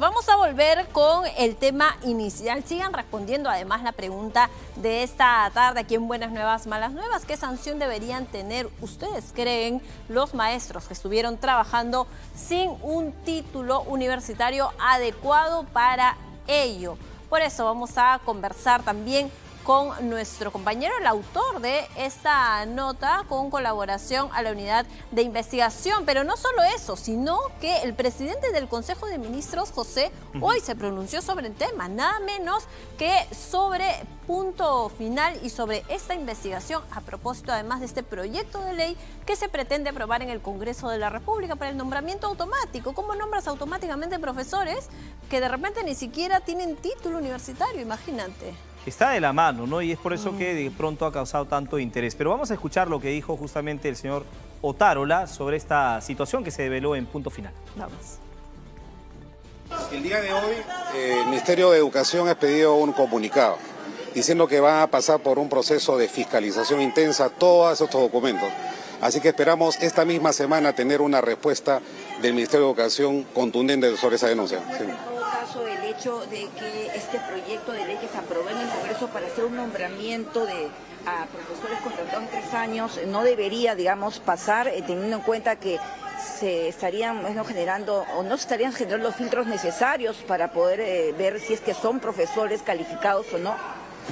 vamos a volver con el tema inicial. Sigan respondiendo además la pregunta de esta tarde aquí en Buenas Nuevas, Malas Nuevas. ¿Qué sanción deberían tener, ustedes creen, los maestros que estuvieron trabajando sin un título universitario adecuado para ello? Por eso vamos a conversar también con nuestro compañero, el autor de esta nota, con colaboración a la unidad de investigación. Pero no solo eso, sino que el presidente del Consejo de Ministros, José, hoy se pronunció sobre el tema, nada menos que sobre punto final y sobre esta investigación, a propósito además de este proyecto de ley que se pretende aprobar en el Congreso de la República para el nombramiento automático. ¿Cómo nombras automáticamente profesores que de repente ni siquiera tienen título universitario? Imagínate. Está de la mano, ¿no? Y es por eso que de pronto ha causado tanto interés. Pero vamos a escuchar lo que dijo justamente el señor Otárola sobre esta situación que se develó en Punto Final. Vamos. El día de hoy, el Ministerio de Educación ha expedido un comunicado diciendo que va a pasar por un proceso de fiscalización intensa todos estos documentos. Así que esperamos esta misma semana tener una respuesta del Ministerio de Educación contundente sobre esa denuncia. Sí. El hecho de que este proyecto de ley que se aprobó en el Congreso para hacer un nombramiento a profesores contratados en 3 años no debería, digamos, pasar, teniendo en cuenta que se estarían generando o no se estarían generando los filtros necesarios para poder ver si es que son profesores calificados o no.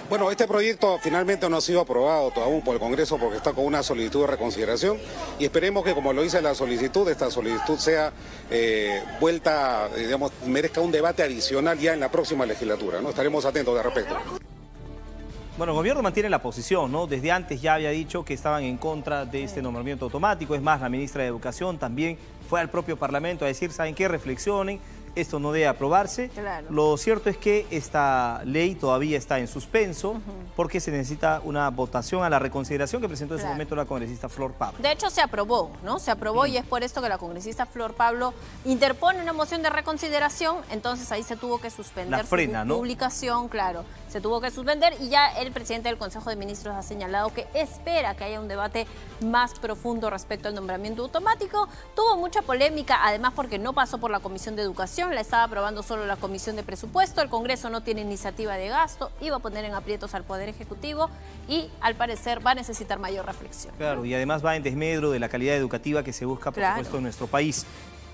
Bueno, este proyecto finalmente no ha sido aprobado aún por el Congreso porque está con una solicitud de reconsideración y esperemos que, como lo dice la solicitud, esta solicitud sea vuelta, digamos, merezca un debate adicional ya en la próxima legislatura, ¿no? Estaremos atentos al respecto. Bueno, el gobierno mantiene la posición, ¿no? Desde antes ya había dicho que estaban en contra de este nombramiento automático. Es más, la ministra de Educación también fue al propio Parlamento a decir, ¿saben qué? Reflexionen. Esto no debe aprobarse. Claro. Lo cierto es que esta ley todavía está en suspenso porque se necesita una votación a la reconsideración que presentó en su momento la congresista Flor Pablo. De hecho, se aprobó, ¿no? Se aprobó y es por esto que la congresista Flor Pablo interpone una moción de reconsideración. Entonces ahí se tuvo que suspender La frena, su publicación, claro. Se tuvo que suspender y ya el presidente del Consejo de Ministros ha señalado que espera que haya un debate más profundo respecto al nombramiento automático. Tuvo mucha polémica, además porque no pasó por la Comisión de Educación, la estaba aprobando solo la Comisión de Presupuesto. El Congreso no tiene iniciativa de gasto, iba a poner en aprietos al Poder Ejecutivo y al parecer va a necesitar mayor reflexión. Claro, y además va en desmedro de la calidad educativa que se busca, por supuesto, en nuestro país.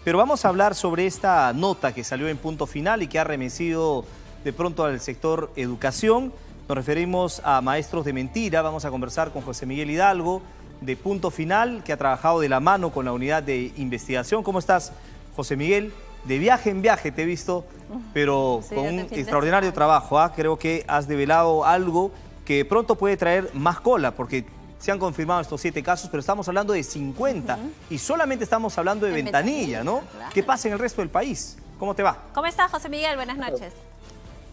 Pero vamos a hablar sobre esta nota que salió en Punto Final y que ha remecido de pronto al sector educación. Nos referimos a maestros de mentira. Vamos a conversar con José Miguel Hidalgo de Punto Final, que ha trabajado de la mano con la unidad de investigación. ¿Cómo estás, José Miguel? De viaje en viaje te he visto, pero sí, con un extraordinario trabajo. Creo que has develado algo que pronto puede traer más cola, porque se han confirmado estos 7 casos, pero estamos hablando de 50 y solamente estamos hablando de Ventanilla, ¿no? Claro. ¿Qué pasa en el resto del país? ¿Cómo te va? ¿Cómo estás, José Miguel? Buenas noches.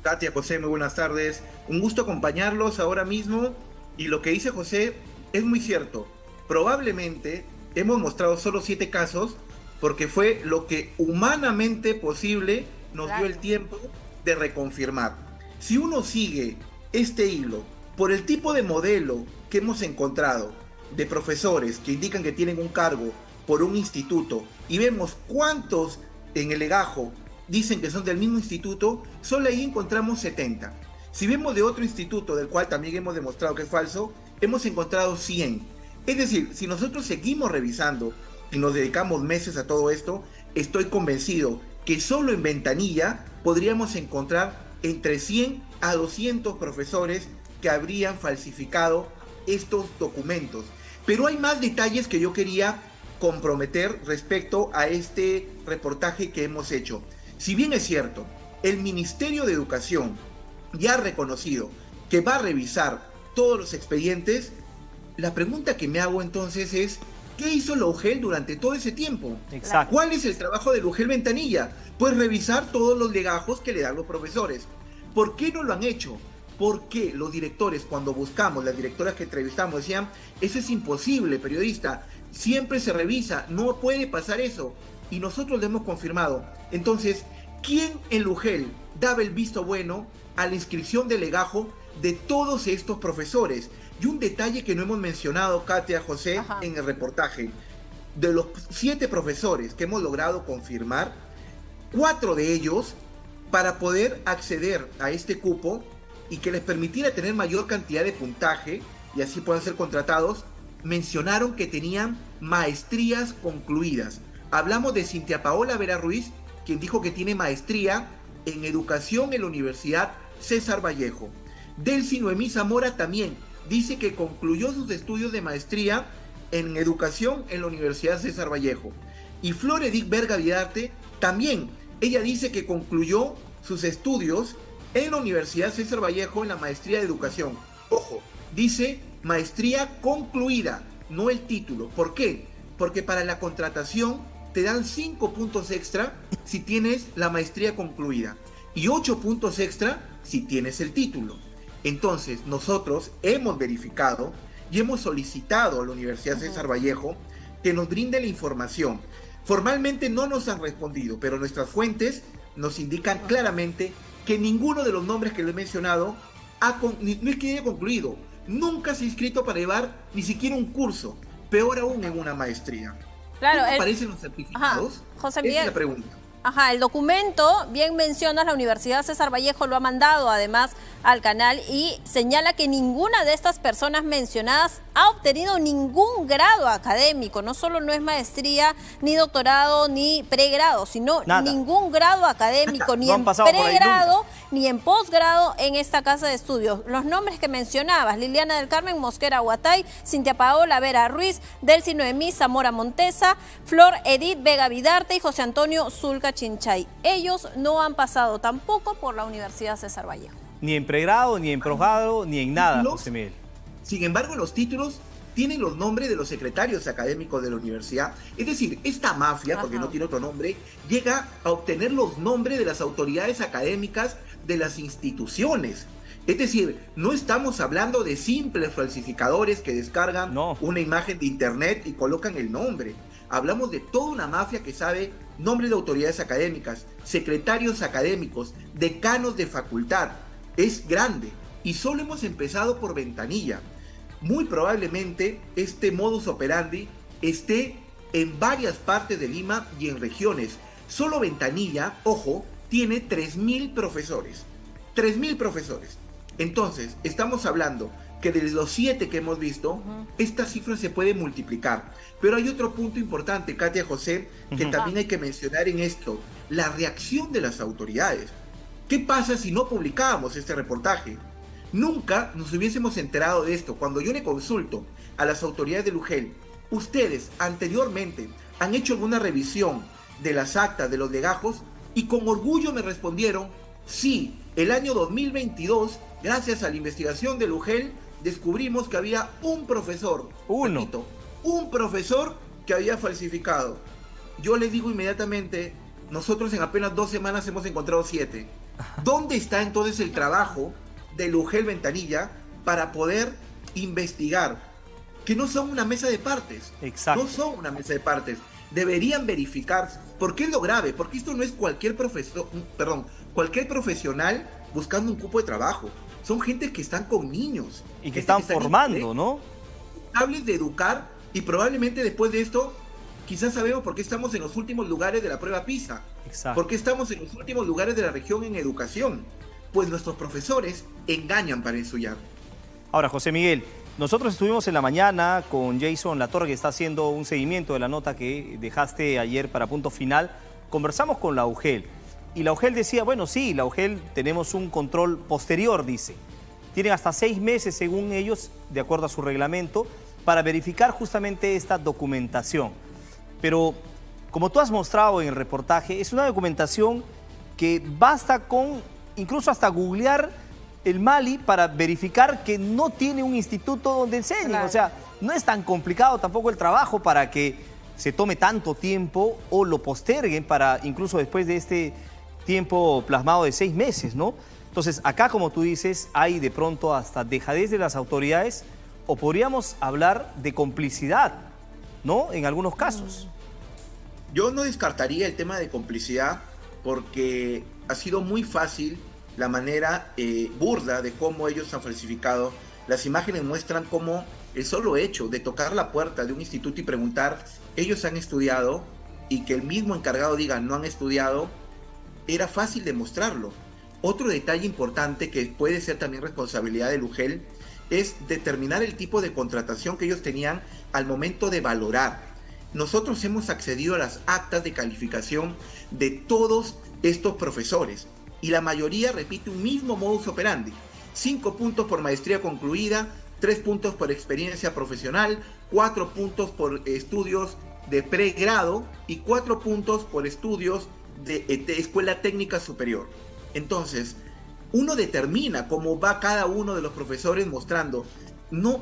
Katia, José, muy buenas tardes. Un gusto acompañarlos ahora mismo. Y lo que dice José es muy cierto. Probablemente hemos mostrado solo 7 casos porque fue lo que humanamente posible nos dio el tiempo de reconfirmar. Si uno sigue este hilo por el tipo de modelo que hemos encontrado de profesores que indican que tienen un cargo por un instituto y vemos cuántos en el legajo dicen que son del mismo instituto, solo ahí encontramos 70. Si vemos de otro instituto, del cual también hemos demostrado que es falso, hemos encontrado 100. Es decir, si nosotros seguimos revisando y nos dedicamos meses a todo esto, estoy convencido que solo en Ventanilla podríamos encontrar entre 100 a 200 profesores que habrían falsificado estos documentos. Pero hay más detalles que yo quería comprometer respecto a este reportaje que hemos hecho. Si bien es cierto, el Ministerio de Educación ya ha reconocido que va a revisar todos los expedientes, la pregunta que me hago entonces es, ¿qué hizo la UGEL durante todo ese tiempo? Exacto. ¿Cuál es el trabajo de la UGEL Ventanilla? Pues revisar todos los legajos que le dan los profesores. ¿Por qué no lo han hecho? Porque los directores, cuando buscamos, las directoras que entrevistamos decían, eso es imposible, periodista, siempre se revisa, no puede pasar eso. Y nosotros lo hemos confirmado. Entonces, ¿quién en la UGEL daba el visto bueno a la inscripción de legajo de todos estos profesores? Y un detalle que no hemos mencionado, Katia, José, en el reportaje. De los 7 profesores que hemos logrado confirmar, 4 de ellos para poder acceder a este cupo y que les permitiera tener mayor cantidad de puntaje y así puedan ser contratados, mencionaron que tenían maestrías concluidas. Hablamos de Cintia Paola Vera Ruiz, quien dijo que tiene maestría en educación en la Universidad César Vallejo. Delcy Noemí Zamora también dice que concluyó sus estudios de maestría en educación en la Universidad César Vallejo. Y Flor Edith Verga Vidarte también, ella dice que concluyó sus estudios en la Universidad César Vallejo en la maestría de educación. Ojo, dice maestría concluida, no el título. ¿Por qué? Porque para la contratación te dan 5 puntos extra si tienes la maestría concluida y 8 puntos extra si tienes el título. Entonces, nosotros hemos verificado y hemos solicitado a la Universidad César Vallejo que nos brinde la información. Formalmente no nos han respondido, pero nuestras fuentes nos indican claramente que ninguno de los nombres que le he mencionado no es que haya concluido, nunca se ha inscrito para llevar ni siquiera un curso, peor aún en una maestría. Claro, ¿Cómo aparecen los certificados? José Esa Miguel, es la pregunta. el documento, bien mencionas, la Universidad César Vallejo lo ha mandado además al canal y señala que ninguna de estas personas mencionadas ha obtenido ningún grado académico. No solo no es maestría, ni doctorado, ni pregrado, sino ningún grado académico, ni en pregrado, ni en posgrado en esta casa de estudios. Los nombres que mencionabas: Liliana del Carmen Mosquera Guatay, Cintia Paola Vera Ruiz, Delcy Noemí Zamora Montesa, Flor Edith Vega Vidarte y José Antonio Zulca Chinchay. Ellos no han pasado tampoco por la Universidad César Vallejo. Ni en pregrado, ni en posgrado, ni en nada, José Miguel. Sin embargo, los títulos tienen los nombres de los secretarios académicos de la universidad. Es decir, esta mafia, porque no tiene otro nombre, llega a obtener los nombres de las autoridades académicas de las instituciones. Es decir, no estamos hablando de simples falsificadores que descargan una imagen de internet y colocan el nombre. Hablamos de toda una mafia que sabe nombres de autoridades académicas, secretarios académicos, decanos de facultad. Es grande y solo hemos empezado por ventanilla. Muy probablemente este modus operandi esté en varias partes de Lima y en regiones. Solo Ventanilla, ojo, tiene 3.000 profesores. 3.000 profesores. Entonces, estamos hablando que de los 7 que hemos visto, esta cifra se puede multiplicar. Pero hay otro punto importante, Katia, José, que también hay que mencionar en esto: la reacción de las autoridades. ¿Qué pasa si no publicábamos este reportaje? Nunca nos hubiésemos enterado de esto. Cuando yo le consulto a las autoridades del UGEL, ustedes anteriormente han hecho alguna revisión de las actas de los legajos, y con orgullo me respondieron: sí, el año 2022, gracias a la investigación del UGEL, descubrimos que había un profesor, repito, un profesor que había falsificado. Yo les digo inmediatamente, nosotros en apenas 2 semanas hemos encontrado 7. ¿Dónde está entonces el trabajo del UGEL Ventanilla para poder investigar? Que no son una mesa de partes. Exacto. No son una mesa de partes. Deberían verificar. ¿Por qué es lo grave? Porque esto no es cualquier profesional buscando un cupo de trabajo. Son gente que están con niños. Y que están formando, ¿no? Hables de educar, y probablemente después de esto, quizás sabemos por qué estamos en los últimos lugares de la prueba PISA. Exacto. ¿Por qué estamos en los últimos lugares de la región en educación? Pues nuestros profesores engañan para estudiar. Ahora, José Miguel, nosotros estuvimos en la mañana con Jason Latorre, que está haciendo un seguimiento de la nota que dejaste ayer para Punto Final. Conversamos con la UGEL y la UGEL decía, bueno, sí, la UGEL tenemos un control posterior, dice. Tienen hasta 6 meses, según ellos, de acuerdo a su reglamento, para verificar justamente esta documentación. Pero, como tú has mostrado en el reportaje, es una documentación que basta con incluso hasta googlear el Mali para verificar que no tiene un instituto donde enseñen. Claro. O sea, no es tan complicado tampoco el trabajo para que se tome tanto tiempo o lo posterguen para incluso después de este tiempo plasmado de 6 meses, ¿no? Entonces, acá, como tú dices, hay de pronto hasta dejadez de las autoridades, o podríamos hablar de complicidad, ¿no? En algunos casos. Yo no descartaría el tema de complicidad, porque ha sido muy fácil la manera burda de cómo ellos han falsificado. Las imágenes muestran cómo el solo hecho de tocar la puerta de un instituto y preguntar, ellos han estudiado, y que el mismo encargado diga no han estudiado, era fácil demostrarlo. Otro detalle importante que puede ser también responsabilidad del UGEL es determinar el tipo de contratación que ellos tenían al momento de valorar. Nosotros hemos accedido a las actas de calificación de todos estos profesores y la mayoría repite un mismo modus operandi. 5 puntos por maestría concluida, 3 puntos por experiencia profesional, 4 puntos por estudios de pregrado y 4 puntos por estudios de escuela técnica superior. Entonces, uno determina cómo va cada uno de los profesores mostrando, no,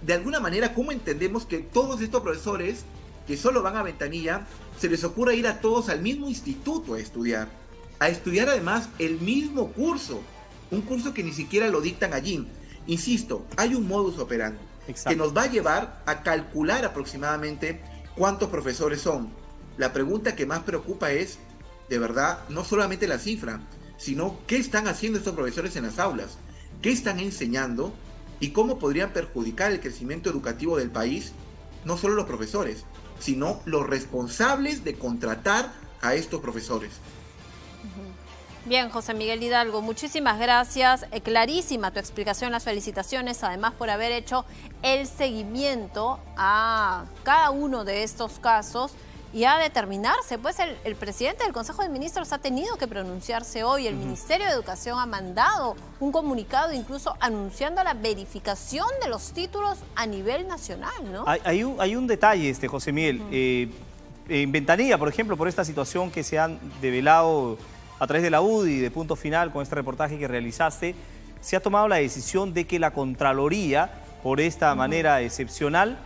de alguna manera, cómo entendemos que todos estos profesores que solo van a ventanilla, se les ocurre ir a todos al mismo instituto a estudiar además el mismo curso, un curso que ni siquiera lo dictan allí. Insisto, hay un modus operandi que nos va a llevar a calcular aproximadamente cuántos profesores son. La pregunta que más preocupa es, de verdad, no solamente la cifra, sino qué están haciendo estos profesores en las aulas, qué están enseñando y cómo podrían perjudicar el crecimiento educativo del país, no solo los profesores, sino los responsables de contratar a estos profesores. Bien, José Miguel Hidalgo, muchísimas gracias. Clarísima tu explicación, las felicitaciones, además por haber hecho el seguimiento a cada uno de estos casos y a determinarse. Pues el presidente del Consejo de Ministros ha tenido que pronunciarse hoy. El Ministerio de Educación ha mandado un comunicado incluso anunciando la verificación de los títulos a nivel nacional, ¿no? Hay un detalle, José Miguel. En Ventanilla, por ejemplo, por esta situación que se han develado a través de la UDI, de Punto Final, con este reportaje que realizaste, se ha tomado la decisión de que la Contraloría, por esta manera excepcional,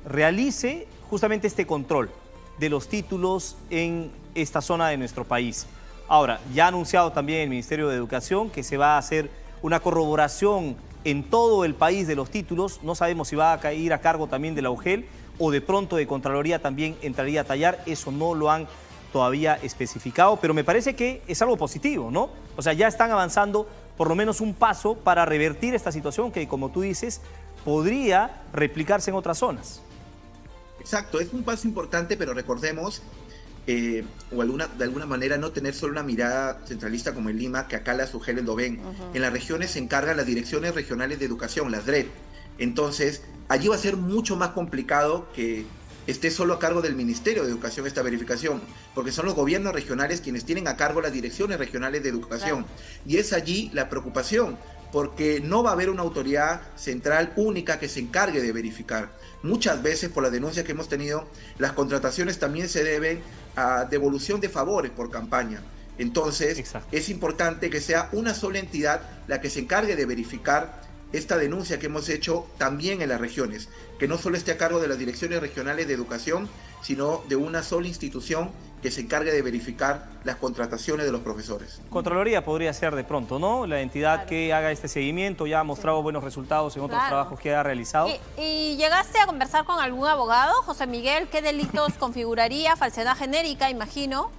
realice justamente este control de los títulos en esta zona de nuestro país. Ahora, ya ha anunciado también el Ministerio de Educación que se va a hacer una corroboración en todo el país de los títulos. No sabemos si va a ir a cargo también de la UGEL o de pronto de Contraloría también entraría a tallar. Eso no lo han todavía especificado, pero me parece que es algo positivo, ¿no? O sea, ya están avanzando por lo menos un paso para revertir esta situación que, como tú dices, podría replicarse en otras zonas. Exacto, es un paso importante, pero recordemos, de alguna manera, no tener solo una mirada centralista como en Lima, que acá las UGEL lo ven. En las regiones se encargan las direcciones regionales de educación, las DRED. Entonces, allí va a ser mucho más complicado que esté solo a cargo del Ministerio de Educación esta verificación, porque son los gobiernos regionales quienes tienen a cargo las direcciones regionales de educación. Claro. Y es allí la preocupación, porque no va a haber una autoridad central única que se encargue de verificar. Muchas veces, por la denuncia que hemos tenido, las contrataciones también se deben a devolución de favores por campaña. Entonces, es importante que sea una sola entidad la que se encargue de verificar esta denuncia que hemos hecho también en las regiones, que no solo esté a cargo de las direcciones regionales de educación, sino de una sola institución que se encargue de verificar las contrataciones de los profesores. Contraloría podría ser de pronto, ¿no? La entidad que haga este seguimiento, ya ha mostrado buenos resultados en otros trabajos que ha realizado. ¿Y llegaste a conversar con algún abogado, José Miguel? ¿Qué delitos configuraría? Falsedad genérica, imagino.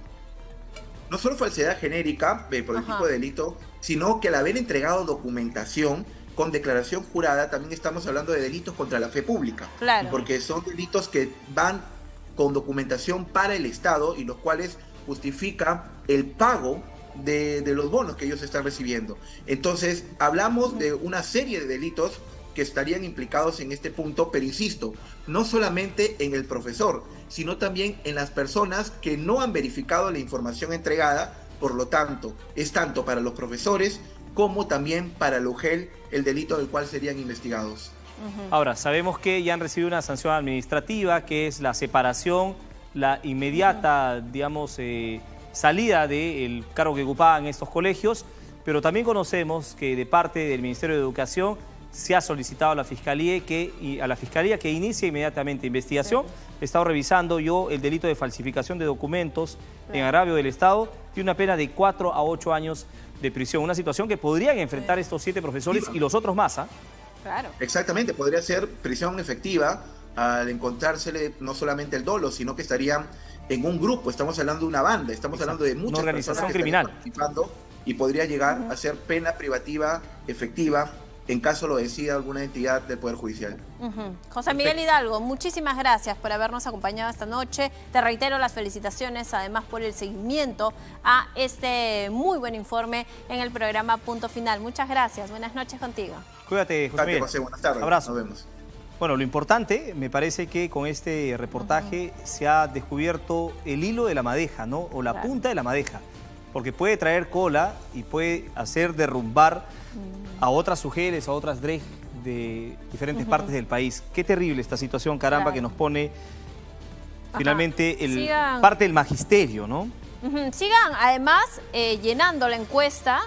No solo falsedad genérica por el tipo de delito, sino que al haber entregado documentación con declaración jurada, también estamos hablando de delitos contra la fe pública. Claro. Porque son delitos que van con documentación para el Estado y los cuales justifica el pago de los bonos que ellos están recibiendo. Entonces, hablamos de una serie de delitos que estarían implicados en este punto, pero insisto, no solamente en el profesor, sino también en las personas que no han verificado la información entregada. Por lo tanto, es tanto para los profesores como también para el UGEL, el delito del cual serían investigados. Ahora, sabemos que ya han recibido una sanción administrativa, que es la separación, la inmediata, digamos, salida del cargo que ocupaban estos colegios, pero también conocemos que de parte del Ministerio de Educación se ha solicitado a la Fiscalía que inicie inmediatamente investigación. He estado revisando yo el delito de falsificación de documentos en agravio del Estado y una pena de 4 a 8 años de prisión. Una situación que podrían enfrentar estos 7 profesores y los otros más, ¿ah? Claro. Exactamente, podría ser prisión efectiva al encontrársele no solamente el dolo, sino que estarían en un grupo. Estamos hablando de una banda, estamos hablando de muchas organización personas que criminal participando y podría llegar a ser pena privativa efectiva en caso lo decida alguna entidad del Poder Judicial. José Miguel Hidalgo, muchísimas gracias por habernos acompañado esta noche. Te reitero las felicitaciones, además, por el seguimiento a este muy buen informe en el programa Punto Final. Muchas gracias. Buenas noches contigo. Cuídate, José Miguel. José, buenas tardes. Abrazo. Nos vemos. Bueno, lo importante, me parece que con este reportaje se ha descubierto el hilo de la madeja, ¿no? O la punta de la madeja, porque puede traer cola y puede hacer derrumbar a otras mujeres, a otras DREG de diferentes partes del país. Qué terrible esta situación, caramba, que nos pone finalmente parte del magisterio, ¿no? Sigan, además, llenando la encuesta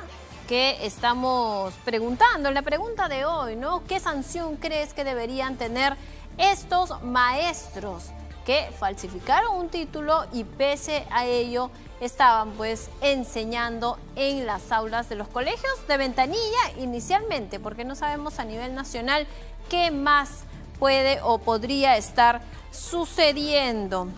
que estamos preguntando, en la pregunta de hoy, ¿no? ¿Qué sanción crees que deberían tener estos maestros que falsificaron un título y pese a ello estaban pues enseñando en las aulas de los colegios de Ventanilla inicialmente, porque no sabemos a nivel nacional qué más puede o podría estar sucediendo?